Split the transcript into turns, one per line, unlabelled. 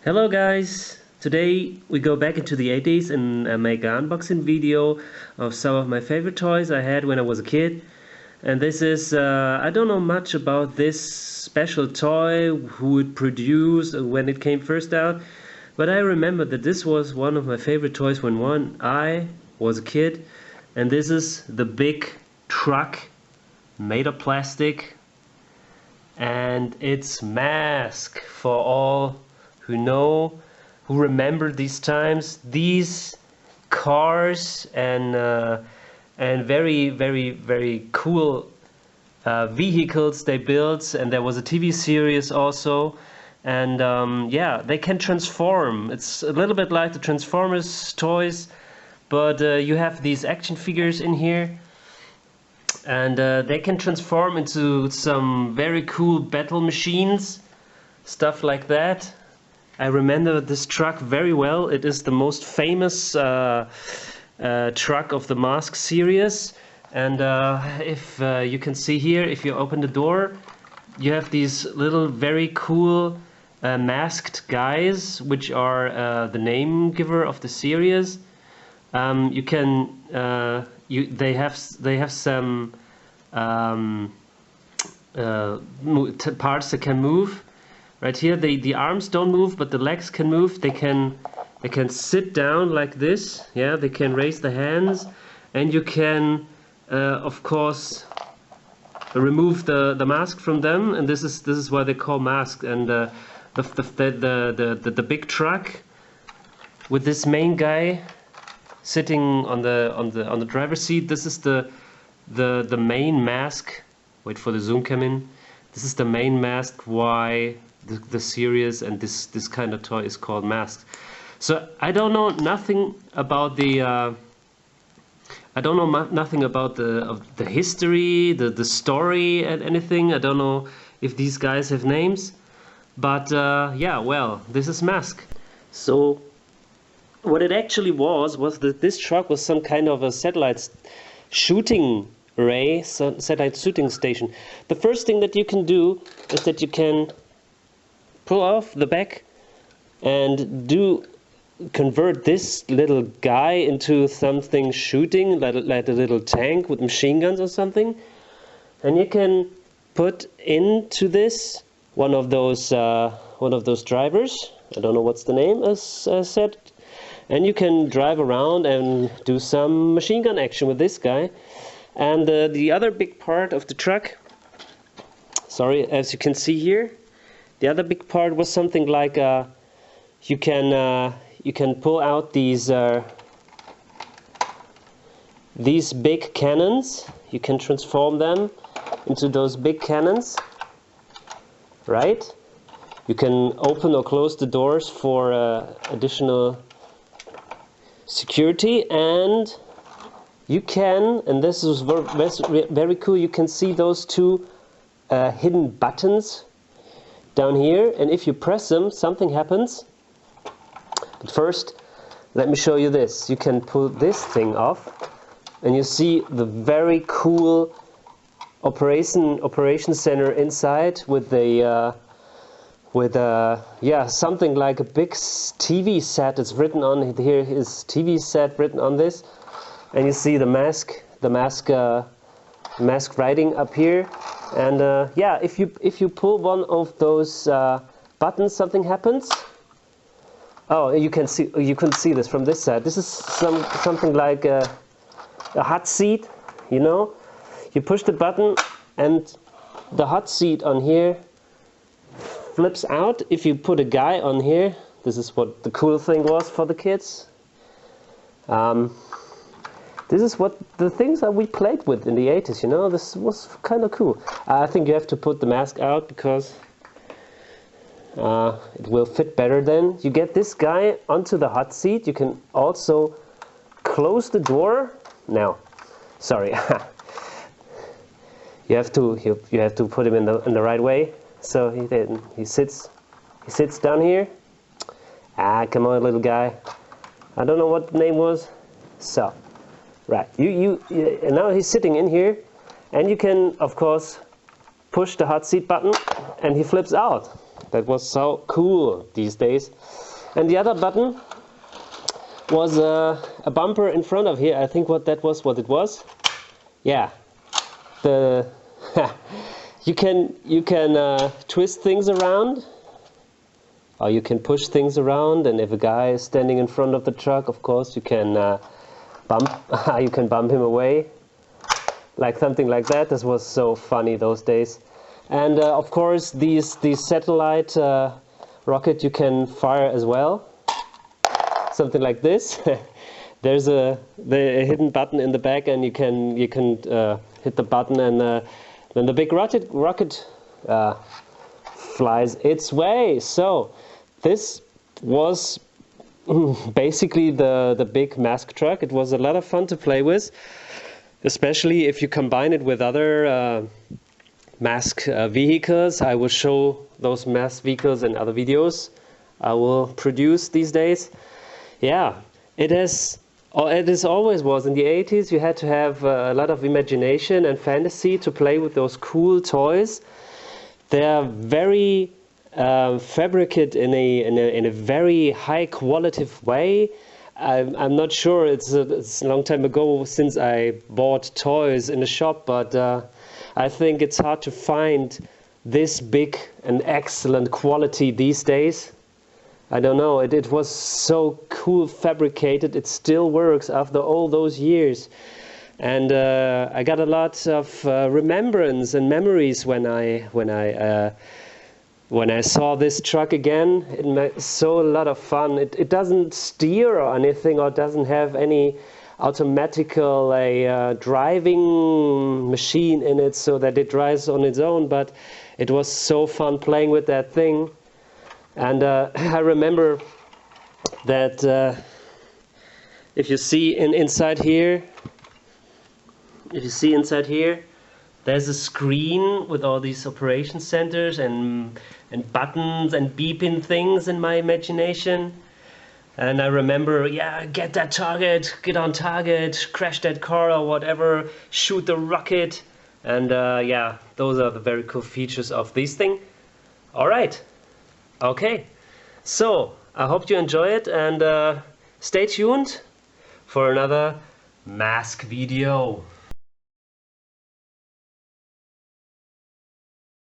Hello guys! Today we go back into the 80s and make an unboxing video of some of my favorite toys I had when I was a kid. And this is, I don't know much about this special toy, who it produced, when it came first out. But I remember that this was one of my favorite toys when I was a kid. And this is the big truck made of plastic. And it's M.A.S.K for all who remember these times. These cars and very cool vehicles they built, and there was a TV series also, and yeah, they can transform. It's a little bit like the Transformers toys, but you have these action figures in here, and they can transform into some very cool battle machines, stuff like that. I remember this truck very well. It is the most famous truck of the M.A.S.K series. And if you can see here, if you open the door, you have these little very cool masked guys, which are the name giver of the series. You can they have some parts that can move. Right here, the arms don't move, but the legs can move. They can sit down like this. Yeah, they can raise the hands, and you can, of course, remove the mask from them. And this is why they call M.A.S.K. And the big truck with this main guy sitting on the driver's seat. This is the main M.A.S.K. Wait for the zoom come in. This is the main M.A.S.K. why the series and this kind of toy is called M.A.S.K. So I don't know nothing about the nothing about the history, the story and anything. I don't know if these guys have names, but yeah, well, this is M.A.S.K. So what it actually was that this truck was some kind of a satellite shooting array, satellite shooting station. The first thing that you can do is that you can pull off the back and convert this little guy into something shooting, like a little tank with machine guns or something. And you can put into this one of those drivers. I don't know what's the name as said. And you can drive around and do some machine gun action with this guy. And the other big part of the truck, sorry, as you can see here, the other big part was something like you can pull out these big cannons. You can transform them into those big cannons, right? You can open or close the doors for additional security, and you can, and this is very cool, you can see those two hidden buttons down here, and if you press them, something happens. But first, let me show you this. You can pull this thing off, and you see the very cool operation center inside with the yeah, something like a big TV set. It's written on here, is TV set written on this, and you see the M.A.S.K writing up here. And yeah, if you pull one of those buttons, something happens. Oh, you can see this from this side. This is something like a hot seat, you know. You push the button, and the hot seat on here flips out. If you put a guy on here, this is what the cool thing was for the kids. This is what the things that we played with in the 80s, you know. This was kind of cool. I think you have to put the M.A.S.K out because it will fit better then. You get this guy onto the hot seat. You can also close the door. Now, sorry. you have to put him in the right way. So he sits down here. Ah, come on, little guy. I don't know what the name was. So. Right, and now he's sitting in here, and you can, of course, push the hot seat button, and he flips out. That was so cool these days. And the other button was a bumper in front of here. I think what it was. Yeah, the you can twist things around, or you can push things around. And if a guy is standing in front of the truck, of course you can bump him away, like something like that. This was so funny those days. And of course these satellite rocket you can fire as well, something like this. There's a hidden button in the back, and you can hit the button, and then the big rocket flies its way. So this was basically the big M.A.S.K truck. It was a lot of fun to play with, especially if you combine it with other M.A.S.K vehicles. I will show those M.A.S.K vehicles in other videos I will produce these days. Yeah, it always was. In the 80s you had to have a lot of imagination and fantasy to play with those cool toys. They are very fabricated in a very high qualitative way. I'm not sure, it's a long time ago since I bought toys in a shop, but I think it's hard to find this big and excellent quality these days. I don't know, it was so cool fabricated. It still works after all those years. And I got a lot of remembrance and memories when I saw this truck again. It was so a lot of fun. It doesn't steer or anything, or doesn't have any automatical driving machine in it so that it drives on its own, but it was so fun playing with that thing. And I remember that if you see inside here, there's a screen with all these operation centers and buttons and beeping things in my imagination. And I remember, yeah, get that target, get on target, crash that car or whatever, shoot the rocket. And yeah, those are the very cool features of this thing. Alright, okay. So, I hope you enjoy it, and stay tuned for another M.A.S.K video.